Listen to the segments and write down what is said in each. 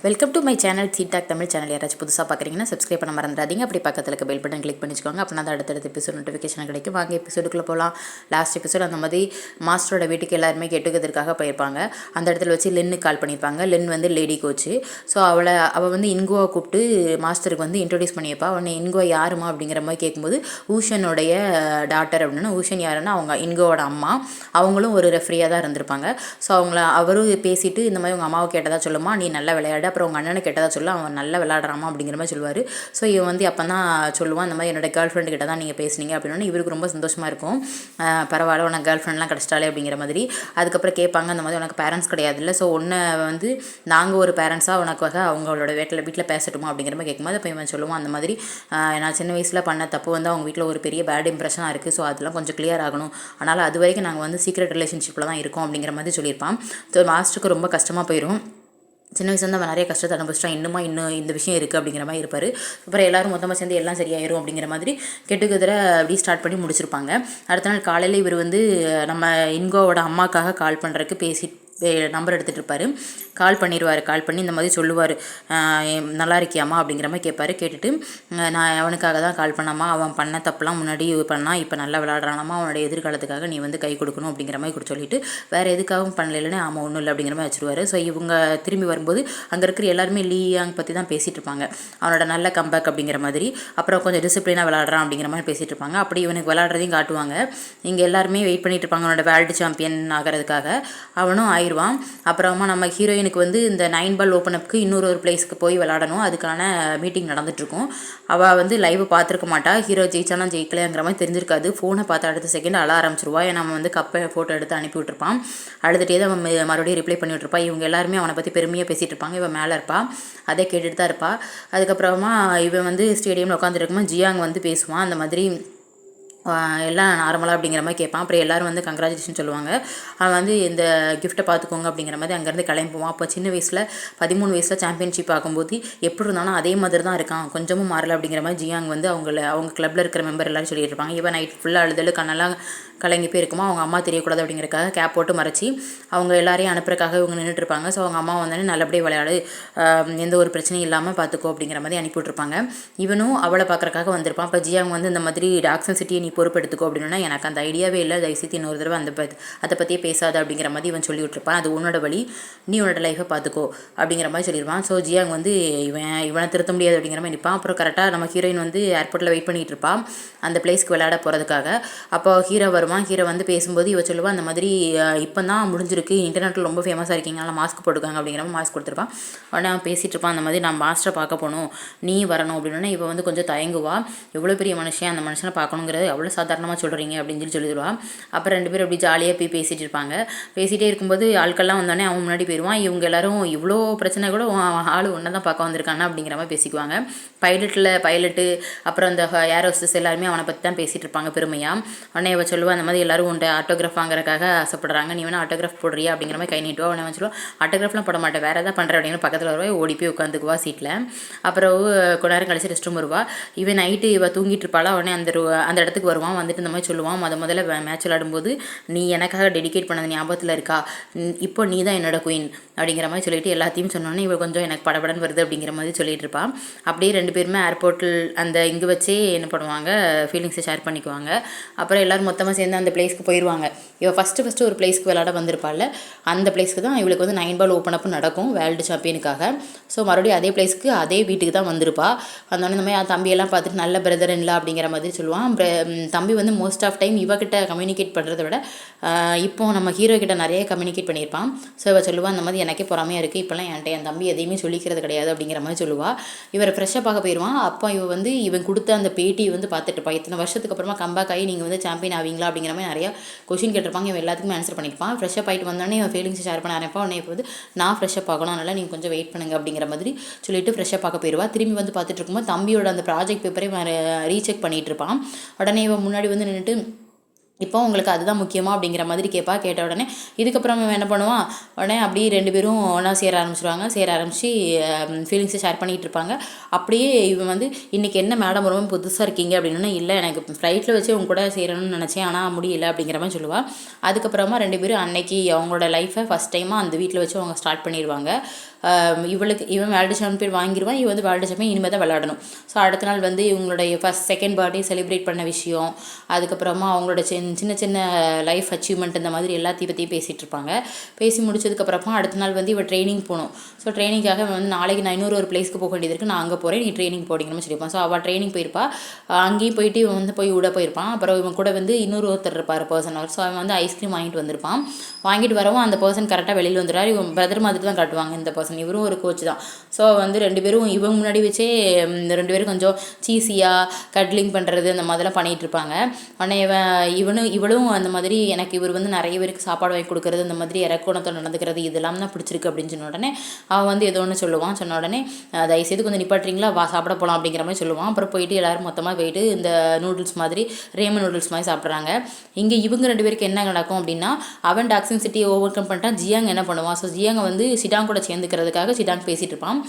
Welcome to my channel சீடாக் Tamil channel. யாராச்சும் புதுசாக பார்க்குறீங்கன்னா சப்ஸ்கிரைப் பண்ண மறந்துடாதீங்க. அப்படி பக்கத்தில் இருக்க பெல் பட்டன் கிளிக் பண்ணிச்சுக்கோங்க. அப்படின்னா தான் அடுத்தடுத்த எபிசோட் நோட்டிஃபிகேஷன் கிடைக்கும். வாங்க எபிசோடுக்குள்ளே போகலாம். லாஸ்ட் எபிசோட் அந்த மாதிரி மாஸ்டரோட வீட்டுக்கு எல்லாருமே கெட்டுக்கிறதுக்காக போயிருப்பாங்க. அந்த இடத்துல வச்சு லென்னு கால் பண்ணியிருப்பாங்க. லென் வந்து லேடி கோச்சு. ஸோ அவள் வந்து இன்குவை கூப்பிட்டு மாஸ்டருக்கு வந்து இன்ட்ரடியூஸ் பண்ணியிருப்பா. அவனை இன்குவா யாருமா அப்படிங்கிற மாதிரி கேட்கும்போது ஊஷனுடைய டாட்டர் அப்படின்னா, ஊஷன் யாருன்னா அவங்க இன்குவோட அம்மா. அவங்களும் ஒரு ரெஃப்ரியாக தான் இருந்திருப்பாங்க. ஸோ அவரும் பேசிட்டு இந்த மாதிரி உங்கள் அம்மாவை கேட்டதாக சொல்லுமா, நீ நல்லா விளையாடு, அப்புறம் உங்கள் அண்ணனை கேட்டதாக சொல்ல அவன் நல்லா விளையாடுறாமா அப்படிங்கிற மாதிரி சொல்லுவார். ஸோ இவன் வந்து அப்போ தான் சொல்லுவான், இந்த மாதிரி என்னோட கேர்ள் ஃப்ரெண்டு கிட்ட தான் நீங்கள் பேசுனீங்க அப்படின்னா இவருக்கு ரொம்ப சந்தோஷமாக இருக்கும். பரவாயில்ல, உனக்கு கேர்ள் ஃப்ரெண்ட்லாம் கிடச்சிட்டாலே அப்படிங்கிற மாதிரி. அதுக்கப்புறம் கேட்பாங்க, அந்த மாதிரி உனக்கு பேரண்ட்ஸ் கிடையாதுல்ல, ஸோ ஒன்றை வந்து நாங்கள் ஒரு பேரண்ட்ஸாக உனக்காக அவங்களோட வீட்டில் பேசட்டுமா அப்படிங்கிற மாதிரி கேட்கும்போது அப்போ இவன் சொல்லுவான், அந்த மாதிரி நான் சின்ன வயசில் பண்ண தப்பு வந்து அவங்க வீட்டில் ஒரு பெரிய பேட் இம்ப்ரெஷனாக இருக்குது. ஸோ அதெல்லாம் கொஞ்சம் கிளியர் ஆகணும். அதனால் அது வரைக்கும் நாங்கள் வந்து சீக்ரெட் ரிலேஷன்ஷிப்பில் தான் இருக்கோம் அப்படிங்கிற மாதிரி சொல்லியிருப்பான். ஸோ மாஸ்டருக்கு ரொம்ப கஷ்டமாக போயிடும். சின்ன வயசுலேருந்து அவன் நிறைய கஷ்டத்தை அனுபவிச்சிட்டான். இன்னும் இந்த விஷயம் இருக்குது அப்படிங்கிற மாதிரி இருப்பார். அப்புறம் எல்லோரும் மொத்தமாக சேர்ந்து எல்லாம் சரியாயிரும் அப்படிங்கிற மாதிரி கெட்டுக்கதில் அப்படி ஸ்டார்ட் பண்ணி முடிச்சிருப்பாங்க. அடுத்த நாள் காலையில் இவர் வந்து நம்ம இன்கோவோட அம்மாக்காக கால் பண்ணுறதுக்கு நம்பர் எடுத்துகிட்டு இருப்பார். கால் பண்ணி இந்த மாதிரி சொல்லுவார், நல்லா இருக்கியாம்மா அப்படிங்கிற மாதிரி கேட்பார். கேட்டுட்டு நான் அவனுக்காக தான் கால் பண்ணாமா, அவன் பண்ண தப்புலாம் முன்னாடி பண்ணால் இப்போ நல்லா விளையாடுறானாமா, அவனோட எதிர்காலத்துக்காக நீ வந்து கை கொடுக்கணும் அப்படிங்கிற மாதிரி சொல்லிட்டு வேறு எதுக்காகவும் பண்ணலைன்னு ஆமாம் ஒன்றும் இல்லை அப்படிங்கிற மாதிரி வச்சுருவார். ஸோ இவங்க திரும்பி வரும்போது அங்கே இருக்கிற எல்லாருமே லீயாங் பற்றி தான் பேசிகிட்டு இருப்பாங்க. அவனோட நல்ல கம்பேக் அப்படிங்கிற மாதிரி, அப்புறம் கொஞ்சம் டிசிப்ளினாக விளையாடுறான் அப்படிங்கிற மாதிரி பேசிகிட்டு இருப்பாங்க. அப்படி இவனுக்கு விளையாடுறதையும் காட்டுவாங்க. இங்கே எல்லாருமே வெயிட் பண்ணிட்டு இருப்பாங்க அவனோட வேர்ல்டு சாம்பியன் ஆகிறதுக்காக. அவனும் ஆயிடுவான். அப்புறமா நம்ம ஹீரோயினுக்கு வந்து இந்த 9 பால் ஓப்பன் அப்புக்கு இன்னொரு பிளேஸ்க்கு போய் விளையாடணும். அதுக்கான மீட்டிங் நடந்துட்டுருக்கும். அவள் வந்து லைவ் பார்த்துருக்க மாட்டா. ஹீரோ ஜெயிச்சானா ஜெயிக்கலைங்கிற மாதிரி தெரிஞ்சிருக்காது. ஃபோனை பார்த்து அடுத்த செகண்ட் அழ ஆரம்பிச்சிருவா. ஏன்னா அவன் வந்து கப்பை ஃபோட்டோ எடுத்து அனுப்பி விட்டுருப்பான். அழுதுகிட்டே தான் அவன் மறுபடியும் ரிப்ளை பண்ணி விட்டுருப்பா. இவங்க எல்லாருமே அவனை பற்றி பெருமையாக பேசிகிட்டு இருப்பாங்க. இவன் மேலே இருப்பாள், அதே கேட்டுட்டு தான் இருப்பாள். அதுக்கப்புறமா இவன் வந்து ஸ்டேடியமில் உட்காந்துருக்கும்போது ஜியாங் வந்து பேசுவான். அந்த மாதிரி எல்லாம் நார்மலாக அப்படிங்கிற மாதிரி கேட்பான். அப்புறம் எல்லோரும் வந்து கங்க்ராச்சுலேஷன் சொல்லுவாங்க. அவன் வந்து இந்த கிஃப்ட்டை பார்த்துக்கோங்க அப்படிங்கிற மாதிரி அங்கேருந்து கிளம்புவான். அப்போ சின்ன வயசில் 13 வயசில் சாம்பியன்ஷிப் ஆகும்போது எப்படி இருந்தாலும் அதே மாதிரி தான் இருக்கான், கொஞ்சமும் மாறலை அப்படிங்கிற மாதிரி ஜியாங் வந்து அவங்க கிளப்பில் இருக்கிற மெம்பர் எல்லோரும் சொல்லிட்டு இருப்பாங்க. இவன் நைட் ஃபுல்லாக அழுதல் கண்ணெல்லாம் கலங்கி போயிருக்குமா, அவங்க அம்மா தெரியக்கூடாது அப்படிங்கிறக்காக கேப் போட்டு மறைச்சி அவங்க எல்லாரையும் அனுப்புறதுக்காக இவங்க நின்றுட்டு இருப்பாங்க. ஸோ அவங்க அம்மா வந்தோடனே நல்லபடியாக விளையாடு, எந்த ஒரு பிரச்சனையும் இல்லாமல் பார்த்துக்கோ அப்படிங்கிற மாதிரி அனுப்பிவிட்ருப்பாங்க. இவனும் அவளை பார்க்குறக்காக வந்திருப்பான். இப்போ ஜியாங் வந்து இந்த மாதிரி டாக்ஸன் சிட்டியை நீ பொறுப்பெடுத்துக்கோ அப்படின்னா எனக்கு அந்த ஐடியாவே இல்லை, தயவுசெய்து இன்னொரு தடவை அதை பற்றியே பேசாது அப்படிங்கிற மாதிரி இவன் சொல்லி விட்டுருப்பான். அது உன்னோட வழி, நீ உன்னோட லைஃப்பை பார்த்துக்கோ அப்படிங்கிற மாதிரி சொல்லிடுவான். ஸோ ஜியாங் வந்து இவனை திருத்த முடியாது அப்படிங்கிற மாதிரி நிற்பான். அப்புறம் கரெக்டாக நம்ம ஹீரோயின் வந்து ஏர்போர்ட்டில் வெயிட் பண்ணிகிட்டு இருப்பான் அந்த பிளேஸ்க்கு விளையாட போகிறதுக்காக. அப்போ ஹீரோ வருவான். ஹீரோ வந்து பேசும்போது இவ சொல்லுவாள், அந்த மாதிரி இப்போ தான் முடிஞ்சிருக்கு, இன்டர்நெட்டில் ரொம்ப ஃபேமஸாக இருக்கீங்க, நல்லா மாஸ்க் போட்டுக்காங்க அப்படிங்கிற மாதிரி மாஸ்க் கொடுத்துருப்பான். உடனே அவன் பேசிகிட்டு இருப்பான், அந்த மாதிரி நான் மாஸ்டரை பார்க்க போகணும், நீ வரணும் அப்படின்னா இவ வந்து கொஞ்சம் தயங்குவா. எவ்வளோ பெரிய மனுஷன், அந்த மனுஷனை பார்க்கணுங்கிறது எவ்வளோ சாதாரணமாக சொல்கிறீங்க அப்படின்னு சொல்லிடுவான். அப்புறம் 2 பேரும் அப்படி ஜாலியாக போய் பேசிகிட்டு இருப்பாங்க. பேசிகிட்டே இருக்கும்போது ஆட்கள்லாம் வந்தோடனே அவன் முன்னாடி போயிடுவான். இவங்க எல்லாரும் இவ்வளோ பிரச்சனை கூட ஆள் ஒன்றை தான் பார்க்க வந்திருக்கானா அப்படிங்கிற மாதிரி பேசிக்குவாங்க. பைலட்டு அப்புறம் அந்த ஏர் ஹோஸ்டஸ் எல்லாருமே அவனை பற்றி தான் பேசிகிட்டு இருப்பாங்க பெருமையாக. உடனே இவ சொல்லுவாள், அந்த மாதிரி எல்லாரும் உன்ட்ட ஆட்டோகிராஃப் வாங்குறதுக்காக ஆசைப்படுறாங்க, நீ வேணா ஆட்டோகிராஃப் போடுறியா அப்படிங்கிற மாதிரி கை நீட்டுவா. உடனே சொல்லுவாள், ஆட்டோகிராஃப்லாம் போட மாட்டேன், வேறு எதாவது பண்ணுறேன் அப்படின்னு பக்கத்தில் வருவா. ஓடி போய் உட்காந்துக்குவா சீட்டில். அப்புறம் கொஞ்ச நேரம் கழிச்சு ரெஸ்ட் ரூம் வருவா. இவன் நைட்டு இவ தூங்கிட்டு இருப்பாளா. உடனே அந்த இடத்துக்கு வருவான். வந்துட்டு இந்த மாதிரி சொல்லுவான், முதல்ல மேட்ச் விளையாடும்போது நீ எனக்காக டெடிகேட் பண்ணது ஞாபகத்தில் இருக்கா, இப்போ நீ தான் என்னோட குயின் அப்படிங்கிற மாதிரி சொல்லிட்டு எல்லாத்தையும் சொன்னோன்னே இவள் கொஞ்சம் எனக்கு படபடன்னு வருது அப்படிங்கிற மாதிரி சொல்லிட்டு இருப்பான். அப்படியே 2 பேருமே ஏர்போர்ட்டில் இங்கே வச்சே என்ன பண்ணுவாங்க, ஃபீலிங்ஸை ஷேர் பண்ணிக்குவாங்க. அப்புறம் எல்லோரும் மொத்தமாக சேர்ந்து அந்த பிளேஸ்க்கு போயிடுவாங்க. இவள் ஃபஸ்ட்டு ஒரு பிளேஸ்க்கு விளையாட வந்திருப்பாள். அந்த பிளேஸ்க்கு தான் இவளுக்கு வந்து 9 பால் ஓப்பன் அப் நடக்கும் வேர்ல்டு சாம்பியனுக்காக. ஸோ மறுபடியும் அதே பிளேஸ்க்கு அதே வீட்டுக்கு தான் வந்திருப்பா. வந்தோடனே இந்த மாதிரி தம்பியெல்லாம் பார்த்துட்டு நல்ல பிரதர் இல்லை அப்படிங்கிற மாதிரி சொல்லுவான். தம்பி வந்து மோஸ்ட் ஆஃப் டைம் இவகிட்ட கம்யூனிகேட் பண்ணுறதை விட இப்போ நம்ம ஹீரோ கிட்ட நிறைய கம்யூனிகேட் பண்ணியிருப்பான். ஸோ இவள் சொல்லுவாள், அந்த மாதிரி எனக்கே பொறாமையாக இருக்குது, இப்போலாம் என் தம்பி எதையுமே சொல்லிக்கிறது கிடையாது அப்படிங்கிற மாதிரி சொல்லுவாள். இவரை ஃப்ரெஷ்ஷாக பார்க்க போயிடுவான். அப்போ இவன் கொடுத்த அந்த பேட்டி வந்து பார்த்துட்டு இருப்பான். இத்தனை வருஷத்துக்கு அப்புறமா கம்பேக் ஆகி நீங்கள் வந்து சாம்பியன் ஆவீங்களா அப்படிங்கிற மாதிரி நிறையா கொஷின் கேட்டிருப்பாங்க. இவன் எல்லாத்துக்குமே ஆன்சர் பண்ணியிருப்பான். ஃப்ரெஷ்ஷாக ஆகிட்டு வந்தோடனே இவன் ஃபீலிங்ஸ் ஷேர் பண்ண ஆரம்பிப்பான். உடனே இப்போ வந்து நான் ஃப்ரெஷ்ஷாக பார்க்கணும், அதனால் நீங்கள் கொஞ்சம் வெயிட் பண்ணுங்க அப்படிங்கிற மாதிரி சொல்லிட்டு ஃப்ரெஷ்ஷாக பார்க்க போயிடுவா. திரும்பி வந்து பார்த்துட்டு இருக்கும்போது தம்பியோட அந்த ப்ராஜெக்ட் பேப்பரை ரீசெக் பண்ணிகிட்டு இருப்பான். உடனே இவன் முன்னாடி வந்து நின்றுட்டு இப்போ உங்களுக்கு அதுதான் முக்கியமாக அப்படிங்கிற மாதிரி கேட்ட உடனே இதுக்கப்புறம் அவன் என்ன பண்ணுவான், உடனே அப்படியே 2 பேரும் ஒன்றா சேர ஆரம்பித்து ஃபீலிங்ஸை ஷேர் பண்ணிகிட்டு இருப்பாங்க. அப்படியே இவன் வந்து இன்றைக்கி என்ன மேடம் ரொம்ப புதுசாக இருக்கீங்க அப்படின்னா, இல்லை எனக்கு ஃப்ளைட்டில் வச்சு உங்க கூட சேரணும்னு நினச்சேன், ஆனால் முடியல அப்படிங்கிற மாதிரி சொல்லுவாள். அதுக்கப்புறமா 2 பேரும் அன்னைக்கு அவங்களோட லைஃப்பை ஃபஸ்ட் டைமாக அந்த வீட்டில் வச்சு அவங்க ஸ்டார்ட் பண்ணிடுவாங்க. இவன் வேர்ல்டு சாம்பியன் வாங்கிடுவான், இவன் வந்து வேர்ல்டு சாம்பியன் இனிமேல் தான் விளையாடணும். ஸோ அடுத்த நாள் வந்து இவங்களுடைய செகண்ட் பர்த்டே செலிப்ரேட் பண்ண விஷயம், அதுக்கப்புறமா அவங்களோட சின்ன சின்ன லைஃப் அச்சீவ்மெண்ட் இந்த மாதிரி எல்லாத்தையும் பற்றியும் பேசிகிட்டு இருப்பாங்க. பேசி முடிச்சதுக்கப்புறமா அடுத்த நாள் வந்து இவன் ட்ரைனிங் போகணும். ஸோ ட்ரைனிங்காக வந்து நாளைக்கு நான் இன்னொரு பிளேஸ்க்கு போக வேண்டியது இருக்குது, நான் அங்கே போகிறேன், நீ ட்ரைனிங் போடிங்கன்னு சொல்லியிருப்பான். ஸோ அவள் ட்ரைனிங் போயிருப்பா, அங்கேயும் போயிட்டு இவன் வந்து போய் விட போயிருப்பான். அப்புறம் இவன் கூட வந்து இன்னொரு ஒருத்தர் இருப்பார் பர்சன். ஸோ அவன் வந்து ஐஸ்கிரீம் வாங்கிட்டு வந்திருப்பான். வாங்கிட்டு வரவும் அந்த பர்சன் கரெக்டாக வெளியில் வந்துடுறாரு. இவன் பிரதர் மாதிரி தான் காட்டுவாங்க இந்த பர்சன், இவரும் ஒரு கோச் தான். ஸோ வந்து ரெண்டு பேரும் இவங்க முன்னாடி வச்சே ரெண்டு பேரும் கொஞ்சம் சீஸியாக கட்லிங் பண்ணுறது அந்த மாதிரிலாம் பண்ணிகிட்டு இருப்பாங்க. ஆனால் இவளும் அந்த மாதிரி எனக்கு இவர் வந்து நிறைய பேருக்கு சாப்பாடு வாங்கி கொடுக்குறது, இந்த மாதிரி இறக்குணத்தை நடந்துக்கிறது இதெல்லாம் தான் பிடிச்சிருக்கு அப்படின்னு சொன்ன உடனே அவன் வந்து ஏதோ ஒன்று சொல்லுவான். சொன்ன உடனே தயவுசெய்து கொஞ்சம் நிப்பாட்டுறீங்களா, வா சாப்பிட போகலாம் அப்படிங்கிற மாதிரி சொல்லுவான். அப்புறம் போயிட்டு எல்லோரும் மொத்தமாக போயிட்டு இந்த நூடுல்ஸ் மாதிரி ரேமன் நூடுல்ஸ் மாதிரி சாப்பிட்றாங்க. இங்கே இவங்க ரெண்டு பேருக்கு என்ன நடக்கும் அப்படின்னா, அவன் டாக்ஸின் சிட்டியை ஓவர் கம் பண்ணிட்டான். ஜியாங் என்ன பண்ணுவான், ஸோ ஜியாங்க வந்து சிடாங் கூட சேர்ந்துக்கிறதுக்காக சிடாங் பேசிகிட்டு இருப்பான்.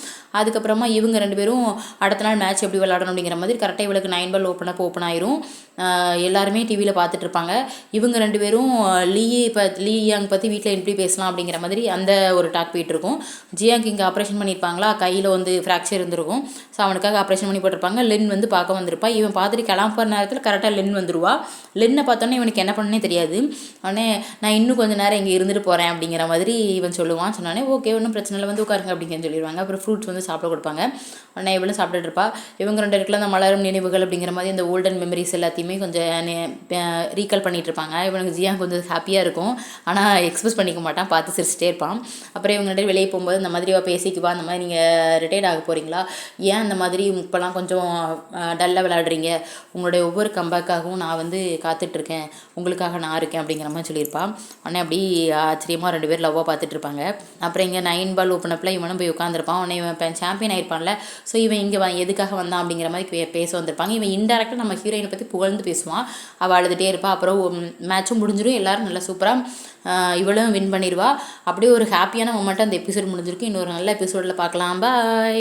அதுக்கப்புறமா இவங்க ரெண்டு பேரும் அடுத்த நாள் மேட்ச் எப்படி விளையாடணும் அப்படிங்கிற மாதிரி கரெக்டாக இவளுக்கு 9 பால் ஓப்பன் ஆயிரும். எல்லாருமே டிவியில் பார்த்துட்டு இருப்பாங்க. இவங்க ரெண்டு பேரும் லீ யாங் பற்றி வீட்டில் எப்படி பேசலாம் அப்படிங்கிற மாதிரி அந்த ஒரு டாக் போயிட்டுருக்கும். ஜியாங் இங்கே ஆப்ரேஷன் பண்ணியிருப்பாங்களா, கையில் வந்து ஃப்ராக்சர் இருந்திருக்கும். ஸோ அவனுக்காக ஆப்ரேஷன் பண்ணி போட்டிருப்பாங்க. லென் வந்து பார்க்க வந்திருப்பா. இவன் பார்த்துட்டு கிளம்புற நேரத்தில் கரெக்டாக லென் வந்துடுவா. லென்னை பார்த்தோன்னே இவனுக்கு என்ன பண்ணனே தெரியாது. உடனே நான் இன்னும் கொஞ்சம் நேரம் இங்கே இருந்துட்டு போகிறேன் அப்படிங்கிற மாதிரி இவன் சொல்லுவான். சொன்னானே ஓகே ஒன்றும் பிரச்சனை இல்லை வந்து உட்காருங்க அப்படிங்கன்னு சொல்லிடுவாங்க. அப்புறம் ஃப்ரூட்ஸ் வந்து சாப்பிட கொடுப்பாங்க. உடனே இவளும் சாப்பிட்டுட்டு இருப்பா. இவங்க ரெண்டு இடத்துல அந்த மலரும் நினைவுகள் அப்படிங்கிற மாதிரி இந்த ஓல்டன் மெமரிஸ் எல்லாத்தையுமே கொஞ்சம் ரீகால் பண்ணிகிட்டு இருப்பாங்க. இவனுக்கு ஜியாங் கொஞ்சம் ஹாப்பியாக இருக்கும், ஆனால் எக்ஸ்பிரஸ் பண்ணிக்க மாட்டான், பார்த்து சிரிச்சிட்டே இருப்பான். அப்புறம் இவங்க ரெண்டு வெளியே போகும்போது இந்த மாதிரி பேசிக்குவா, இந்த மாதிரி நீங்கள் ரிட்டையர்ட் ஆக போகிறீங்களா, ஏன் இந்த மாதிரி இப்போலாம் கொஞ்சம் டல்லாக விளையாடுறீங்க, உங்களுடைய ஒவ்வொரு கம்பேக்காகவும் நான் வந்து காத்துட்ருக்கேன், உங்களுக்காக நான் இருக்கேன் அப்படிங்கிற மாதிரி சொல்லியிருப்பான். உடனே அப்படி ஆச்சரியமாக ரெண்டு பேர் லவ்வாக பார்த்துட்டு இருப்பாங்க. அப்புறம் இங்கே 9 பால் ஓப்பன் அப்பில் இவனும் போய் உட்காந்துருப்பான். உடனே இவன் சாம்பியன் ஆயிருப்பான்ல, ஸோ இவன் இங்கே எதுக்காக வந்தான் அப்படிங்கிற மாதிரி பேச வந்திருப்பாங்க. இவன் இன்டெரக்டாக நம்ம ஹீரோயினை பற்றி புகழ்ந்து பேசுவான். அவள் அழுதுகிட்டே இருப்பாள். அப்புறம் மேட்சும் முடிஞ்சிடும், எல்லோரும் நல்லா சூப்பராக இவளும் வின் பண்ணிடுவா. அப்படியே ஒரு ஹாப்பியான மொமெண்ட்டாக அந்த எபிசோட் முடிஞ்சிருக்கு. இன்னொரு நல்ல எபிசோடில் பார்க்கலாம். பாய்.